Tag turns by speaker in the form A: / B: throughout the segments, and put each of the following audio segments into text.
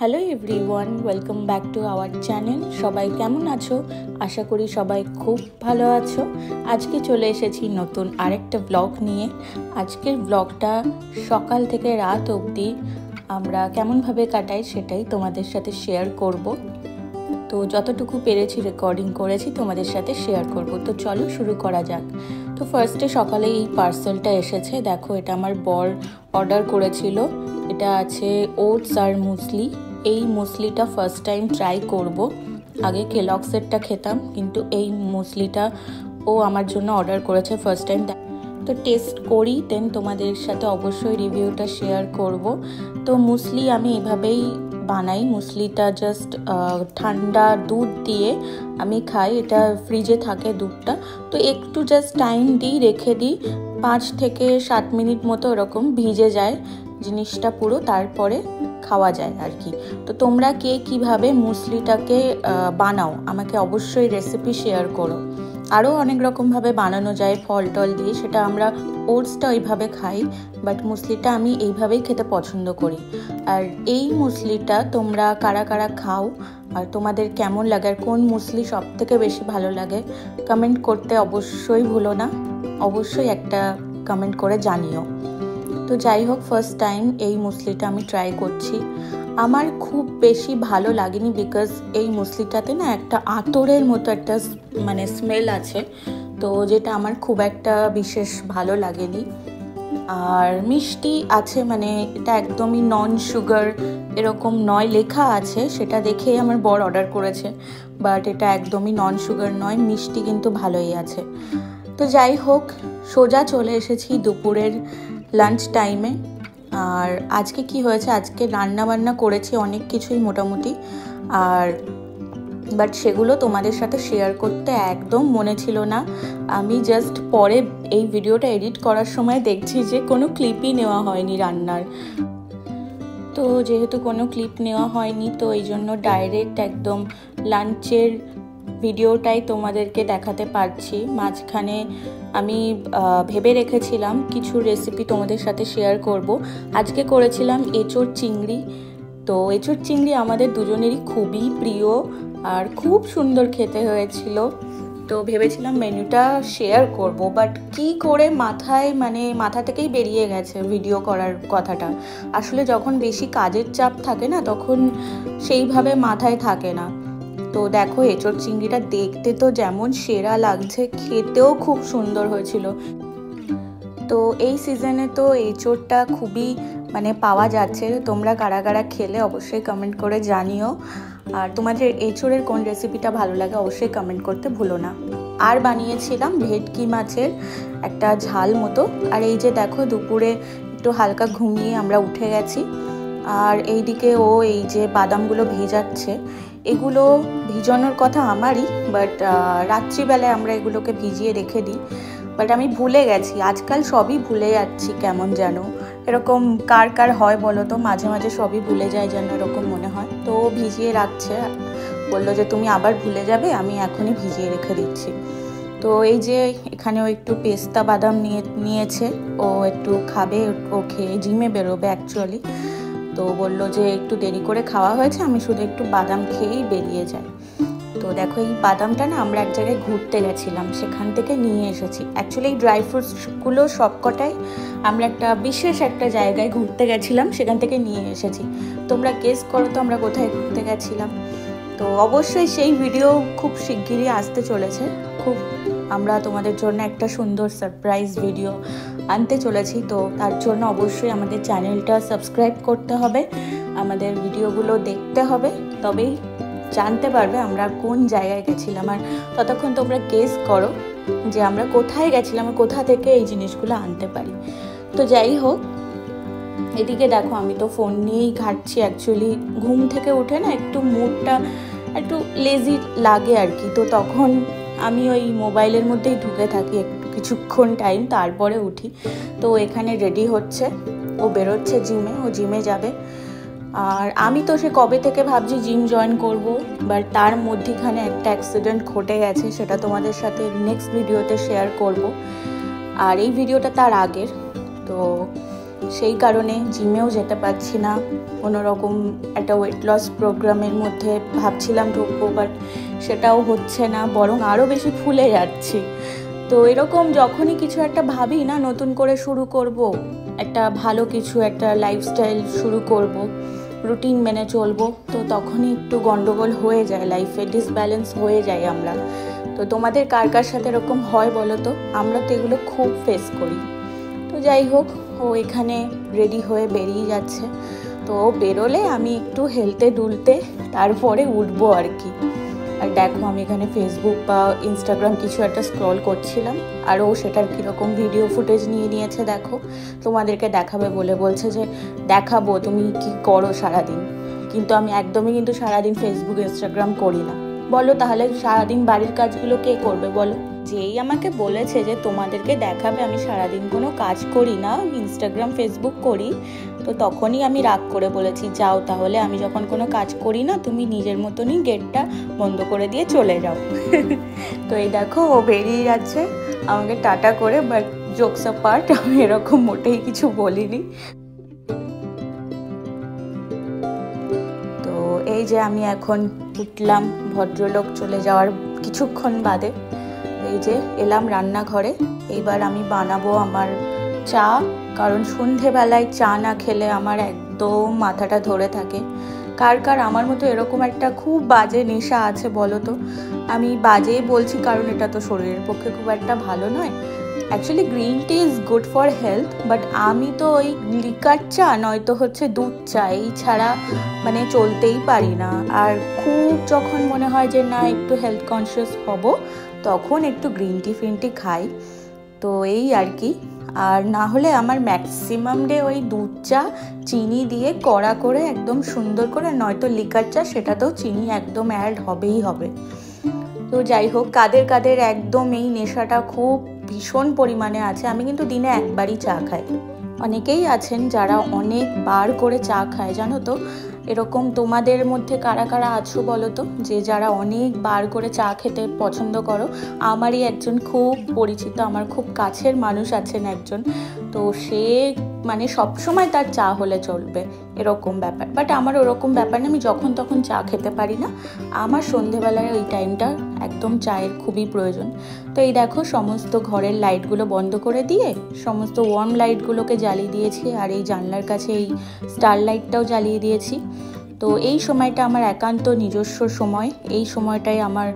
A: Hello everyone, welcome back to our channel. সবাই কেমন আছো? আশা করি সবাই খুব ভালো আছো। আজকে চলে এসেছি নতুন আরেকটা ব্লগ নিয়ে। আজকের ব্লগটা সকাল থেকে রাত অবধি আমরা কেমনভাবে কাটাই সেটাই তোমাদের সাথে শেয়ার করব। তো যতটুকু পেরেছি রেকর্ডিং করেছি তোমাদের সাথে শেয়ার করব। তো চলো শুরু করা যাক। তো ফার্স্টে সকালে এই পার্সেলটা এসেছে। দেখো, এটা আমার বর অর্ডার করেছিল। এটা আছে ওটস আর মুসলি। এই মুসলিটা ফার্স্ট টাইম ট্রাই করব। আগে কেলগসেরটা খেতাম, কিন্তু এই মুসলিটা ও আমার জন্য অর্ডার করেছে ফার্স্ট টাইম। তো টেস্ট করি, দেন তোমাদের সাথে অবশ্যই রিভিউটা শেয়ার করব। তো মুসলি আমি এভাবেই বানাই। মুসলিটা জাস্ট ঠান্ডা দুধ দিয়ে আমি খাই। এটা ফ্রিজে থাকে দুধটা, তো একটু জাস্ট টাইম দিই, রেখে দিই 5 থেকে 7 মিনিট মতো এরকম ভিজে যায় জিনিসটা পুরো, তারপরে খাওয়া যায় আর কি। তো তোমরা কে কীভাবে মুসলিটাকে বানাও আমাকে অবশ্যই রেসিপি শেয়ার করো। আরও অনেক রকমভাবে বানানো যায় ফল টল দিয়ে, সেটা আমরা ওটসটা ওইভাবে খাই, বাট মুসলিটা আমি এইভাবেই খেতে পছন্দ করি। আর এই মুসলিটা তোমরা কারা কারা খাও আর তোমাদের কেমন লাগে, আর কোন মুসলি সব থেকে বেশি ভালো লাগে কমেন্ট করতে অবশ্যই ভুলো না। অবশ্যই একটা কমেন্ট করে জানিও। তো যাই হোক, ফার্স্ট টাইম এই মুসলিটা আমি ট্রাই করছি। আমার খুব বেশি ভালো লাগেনি, বিকজ এই মুসলিটাতে না একটা আতরের মতো একটা স্মেল আছে, তো যেটা আমার খুব একটা বিশেষ ভালো লাগেনি। আর মিষ্টি আছে, এটা একদমই নন সুগার এরকম নয়, লেখা আছে সেটা দেখেই আমার বর অর্ডার করেছে, বাট এটা একদমই নন সুগার নয়, মিষ্টি কিন্তু ভালোই আছে। তো যাই হোক, সোজা চলে এসেছি দুপুরের লাঞ্চ টাইমে। আর আজকে কি হয়েছে, আজকে রান্না বান্না করেছি অনেক কিছুই মোটামুটি, বাট সেগুলো তোমাদের সাথে শেয়ার করতে একদম মনে ছিল না। আমি জাস্ট পরে এই ভিডিওটা এডিট করার সময় দেখছি যে কোনো ক্লিপই নেওয়া হয়নি রান্নার। তো যেহেতু কোনো ক্লিপ নেওয়া হয়নি, তো এই জন্য ডাইরেক্ট একদম লাঞ্চের ভিডিওটাই তোমাদেরকে দেখাতে পারছি। মাঝখানে আমি ভেবে রেখেছিলাম কিছু রেসিপি তোমাদের সাথে শেয়ার করব। আজকে করেছিলাম এঁচোড় চিংড়ি। তো এঁচোড় চিংড়ি আমাদের দুজনেরই খুবই প্রিয় আর খুব সুন্দর খেতে হয়েছিল। তো ভেবেছিলাম মেনুটা শেয়ার করব, বাট কি করে মাথা থেকেই বেরিয়ে গেছে ভিডিও করার কথাটা। আসলে যখন বেশি কাজের চাপ থাকে না, তখন সেইভাবে মাথায় থাকে না। তো দেখো, এঁচোড় চিংড়িটা দেখতে তো যেমন সেরা লাগছে, খেতেও খুব সুন্দর হয়েছিল। তো এই সিজনে তো এঁচোড়টা খুবই পাওয়া যাচ্ছে। তোমরা কারা কারা খেলে অবশ্যই কমেন্ট করে জানিও। আর তোমাদের এঁচোড়ের কোন রেসিপিটা ভালো লাগে অবশ্যই কমেন্ট করতে ভুলো না। আর বানিয়েছিলাম ভেটকি মাছের একটা ঝাল মতো। আর এই যে দেখো, দুপুরে একটু হালকা ঘুমিয়ে আমরা উঠে গেছি। আর এইদিকে এই যে বাদামগুলো ভেজাচ্ছে, এগুলো ভিজানোর কথা আমারই, বাট রাত্রিবেলায় আমরা এগুলোকে ভিজিয়ে রেখে দিই, বাট আমি ভুলে গেছি। আজকাল সবই ভুলে যাচ্ছি কেমন যেন, এরকম কার কার হয় বলো তো, মাঝে মাঝে সবই ভুলে যায় যেন এরকম মনে হয়। তো ভিজিয়ে রাখছে, বললো যে তুমি আবার ভুলে যাবে, আমি এখনই ভিজিয়ে রেখে দিচ্ছি। তো এই যে এখানেও একটু পেস্তা বাদাম নিয়েছে, ও একটু খাবে, ও খেয়ে জিমে বেরোবে অ্যাকচুয়ালি। তো বললো যে একটু দেরি করে খাওয়া হয়েছে, আমি শুধু একটু বাদাম খেয়েই বেরিয়ে যাই। তো দেখো, এই বাদামটা না আমরা এক জায়গায় ঘুরতে গেছিলাম, সেখান থেকে নিয়ে এসেছি। অ্যাকচুয়ালি এই ড্রাই ফ্রুটসগুলো সবকটাই আমরা বিশেষ একটা জায়গায় ঘুরতে গেছিলাম, সেখান থেকে নিয়ে এসেছি। তোমরা গেস করো তো আমরা কোথায় ঘুরতে গেছিলাম। তো অবশ্যই সেই ভিডিও খুব শিগগিরই আসতে চলেছে। আমরা তোমাদের জন্য একটা সুন্দর সারপ্রাইজ ভিডিও আনতে চলেছি। তো তার জন্য অবশ্যই আমাদের চ্যানেলটা সাবস্ক্রাইব করতে হবে, আমাদের ভিডিওগুলো দেখতে হবে, তবেই জানতে পারবে আমরা কোন জায়গায় গেছিলাম। আর ততক্ষণ তোমরা গেস করো যে আমরা কোথায় গেছিলাম, কোথা থেকে এই জিনিসগুলো আনতে পারি। তো যাই হোক, এদিকে দেখো, আমি তো ফোন নিয়েই ঘাঁটছি। অ্যাকচুয়ালি ঘুম থেকে উঠে না একটু মুডটা একটু লেজি লাগে আর কি, তো তখন আমি ওই মোবাইলের মধ্যেই ঢুকে থাকি একটু কিছুক্ষণ টাইম, তারপরে উঠি। তো এখানে রেডি হচ্ছে, ও বেরোচ্ছে জিমে, ও জিমে যাবে। আর আমি তো সে কবে থেকে ভাবছি জিম জয়েন করব, বাট তার মধ্যেখানে একটা অ্যাক্সিডেন্ট ঘটে গেছে, সেটা তোমাদের সাথে নেক্সট ভিডিওতে শেয়ার করব। আর এই ভিডিওটা তার আগের। তো সেই কারণে জিমেও যেতে পারছি না। কোনোরকম একটা ওয়েট লস প্রোগ্রামের মধ্যে ভাবছিলাম ঢুকবো, বাট সেটাও হচ্ছে না, বরং আরও বেশি ফুলে যাচ্ছি। তো এরকম যখনই কিছু একটা ভাবি না নতুন করে শুরু করব, একটা ভালো কিছু একটা লাইফস্টাইল শুরু করব, রুটিন মেনে চলবো, তো তখনই একটু গন্ডগোল হয়ে যায়, লাইফে ডিসব্যালেন্স হয়ে যায় আমরা। তো তোমাদের কার কার সাথে এরকম হয় বলো তো? আমরা তো এগুলো খুব ফেস করি। তো যাই হোক, ও এখানে রেডি হয়ে বেরিয়ে যাচ্ছে। তো বেরোলে আমি একটু হেলতে দুলতে তারপরে উঠবো আর কি। আর দেখো আমি এখানে ফেসবুক বা ইনস্টাগ্রাম কিছু একটা স্ক্রল করছিলাম, আর ও সেটার কীরকম ভিডিও ফুটেজ নিয়ে নিয়েছে দেখো। তোমাদেরকে দেখাবে বলে বলছে যে দেখাবো তুমি কি করো সারাদিন, কিন্তু আমি একদমই কিন্তু সারাদিন ফেসবুক ইনস্টাগ্রাম করি না। বলো তাহলে সারাদিন বাড়ির কাজগুলো কে করবে বলো? যেই আমাকে বলেছে যে তোমাদেরকে দেখাবে আমি সারাদিন কোনো কাজ করি না, ইনস্টাগ্রাম ফেসবুক করি, তো তখনই আমি রাগ করে বলেছি যাও তাহলে, আমি যখন কোনো কাজ করি না তুমি নিজের মতনই গেটটা বন্ধ করে দিয়ে চলে যাও। তো এই দেখো ও বেরিয়ে যাচ্ছে আমাকে টাটা করে, বাট জোকস অ্যাপার্ট আমি এরকম মোটেই কিছু বলিনি। তো এই যে আমি এখন উঠলাম ভদ্রলোক চলে যাওয়ার কিছুক্ষণ বাদে, এই যে এলাম রান্নাঘরে। এইবার আমি বানাবো আমার চা, কারণ সন্ধেবেলায় চা না খেলে আমার একদম মাথাটা ধরে থাকে। কার কার আমার মতো এরকম একটা খুব বাজে নেশা আছে বলো তো? আমি বাজেই বলছি কারণ এটা তো শরীরের পক্ষে খুব একটা ভালো নয়। Actually green tea is good for health, but আমি তো ওই লিকার চা নয়তো হচ্ছে দুধ চা, এই ছাড়া মানে চলতেই পারি না। আর খুব যখন মনে হয় যে না একটু হেলথ কনসিয়াস হব, তখন একটু গ্রিন টি ফিন টি খাই। তো এই আর কি। আর না হলে আমার ম্যাক্সিমাম ডে ওই দুধ চা চিনি দিয়ে কড়া করে একদম সুন্দর করে, নয়তো লিকার চা সেটাতেও চিনি একদম অ্যাড হবেই হবে। তো যাই হোক, কাদের কাদের একদম এই নেশাটা খুব ভীষণ পরিমাণে আছে। আমি কিন্তু দিনে একবারই চা খাই। অনেকেই আছেন যারা অনেকবার করে চা খায়, জানো তো? এরকম তোমাদের মধ্যে কারা কারা আছো বলো তো, যে যারা অনেকবার করে চা খেতে পছন্দ করো? আমারই একজন খুব পরিচিত, আমার খুব কাছের মানুষ আছেন একজন, তো সে মানে সবসময় তার চা হলে চলবে এরকম ব্যাপার। বাট আমার ওরকম ব্যাপার না, আমি যখন তখন চা খেতে পারি না। আমার সন্ধেবেলায় ওই টাইমটা একদম চায়ের খুবই প্রয়োজন। তো এই দেখো সমস্ত ঘরের লাইটগুলো বন্ধ করে দিয়ে সমস্ত ওয়ার্ম লাইটগুলোকে জ্বালিয়ে দিয়েছি, আর এই জানলার কাছে এই স্টার লাইটটাও জ্বালিয়ে দিয়েছি। তো এই সময়টা আমার একান্ত নিজস্ব সময়। এই সময়টায় আমার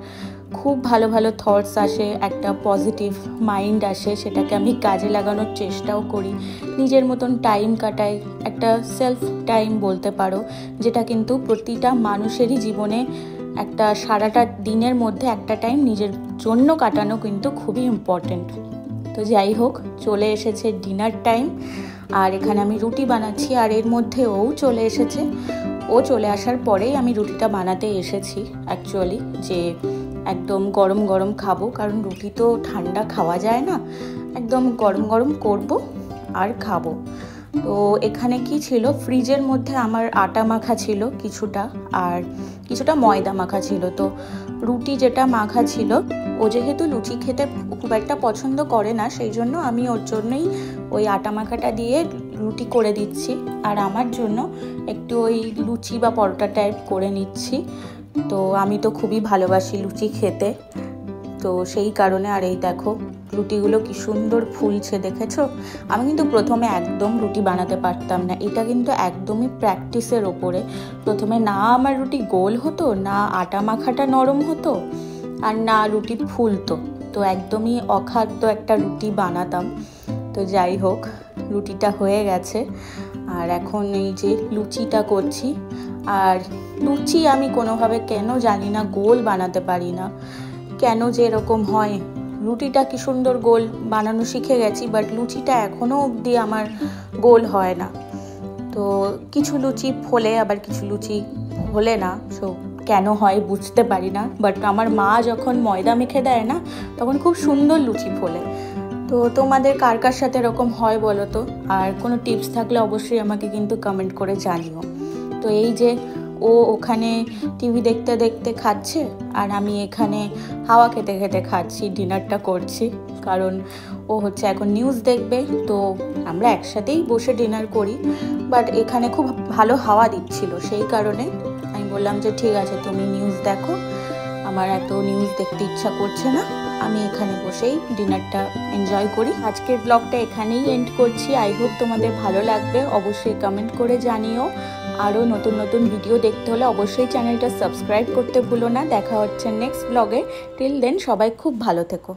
A: খুব ভালো ভালো থটস আসে, একটা পজিটিভ মাইন্ড আসে, সেটাকে আমি কাজে লাগানোর চেষ্টাও করি। নিজের মতন টাইম কাটাই, একটা সেলফ টাইম বলতে পারো, যেটা কিন্তু প্রতিটা মানুষেরই জীবনে একটা সারাটা দিনের মধ্যে একটা টাইম নিজের জন্য কাটানো কিন্তু খুবই ইম্পর্টেন্ট। তো যাই হোক, চলে এসেছে ডিনার টাইম, আর এখানে আমি রুটি বানাচ্ছি, আর এর মধ্যে ও চলে এসেছে। ও চলে আসার পরেই আমি রুটিটা বানাতে এসেছি অ্যাকচুয়ালি, যে একদম গরম গরম খাবো, কারণ রুটি তো ঠান্ডা খাওয়া যায় না, একদম গরম গরম করব আর খাবো। তো এখানে কি ছিল, ফ্রিজের মধ্যে আমার আটা মাখা ছিল কিছুটা, আর কিছুটা ময়দা মাখা ছিল। তো রুটি যেটা মাখা ছিল, ও যেহেতু লুচি খেতে খুব একটা পছন্দ করে না, সেই জন্য আমি ওর জন্যই ওই আটা মাখাটা দিয়ে রুটি করে দিচ্ছি, আর আমার জন্য একটু ওই লুচি বা পরোটা টাইপ করে নিচ্ছি। তো আমি তো খুবই ভালোবাসি লুচি খেতে, তো সেই কারণে। আর এই দেখো রুটিগুলো কি সুন্দর ফুলছে, দেখেছো? আমি কিন্তু প্রথমে একদম রুটি বানাতে পারতাম না, এটা কিন্তু একদমই প্র্যাকটিসের ওপরে। প্রথমে না আমার রুটি গোল হতো, না আটা মাখাটা নরম হতো, আর না রুটি ফুলতো, তো একদমই অখাদ্য একটা রুটি বানাতাম। তো যাই হোক, রুটিটা হয়ে গেছে, আর এখন এই যে লুচিটা করছি। আর লুচি আমি কোনোভাবে কেন জানি না গোল বানাতে পারি না, কেন যে এরকম হয়। রুটিটা কি সুন্দর গোল বানানো শিখে গেছি, বাট লুচিটা এখনও অবধি আমার গোল হয় না। তো কিছু লুচি ফোলে, আবার কিছু লুচি ফোলে না, সো কেন হয় বুঝতে পারি না। বাট আমার মা যখন ময়দা মেখে দেয় না, তখন খুব সুন্দর লুচি ফোলে। তো তোমাদের কার কার সাথে এরকম হয় বলো তো? আর কোনো টিপস থাকলে অবশ্যই আমাকে কিন্তু কমেন্ট করে জানিও। তো এই যে ও ও ওখানে টিভি দেখতে দেখতে খাচ্ছে আর আমি এখানে হাওয়া খেতে খেতে খাচ্ছি, ডিনারটা করছি। কারণ ও হচ্ছে এখন নিউজ দেখবে, তো আমরা একসাথেই বসে ডিনার করি। বাট এখানে খুব ভালো হাওয়া দিচ্ছিল, সেই কারণে আমি বললাম যে ঠিক আছে তুমি নিউজ দেখো, আমার এত নিউজ দেখতে ইচ্ছা করছে না, আমি এখানে বসেই ডিনারটা এনজয় করি। আজকের ব্লগটা এখানেই এন্ড করছি। আই হোপ তোমাদের ভালো লাগবে। অবশ্যই কমেন্ট করে জানিও। আরও নতুন নতুন ভিডিও দেখতে হলে অবশ্যই চ্যানেলটা সাবস্ক্রাইব করতে ভুলো না। দেখা হচ্ছে নেক্সট ব্লগে। টিল দেন সবাই খুব ভালো থেকো।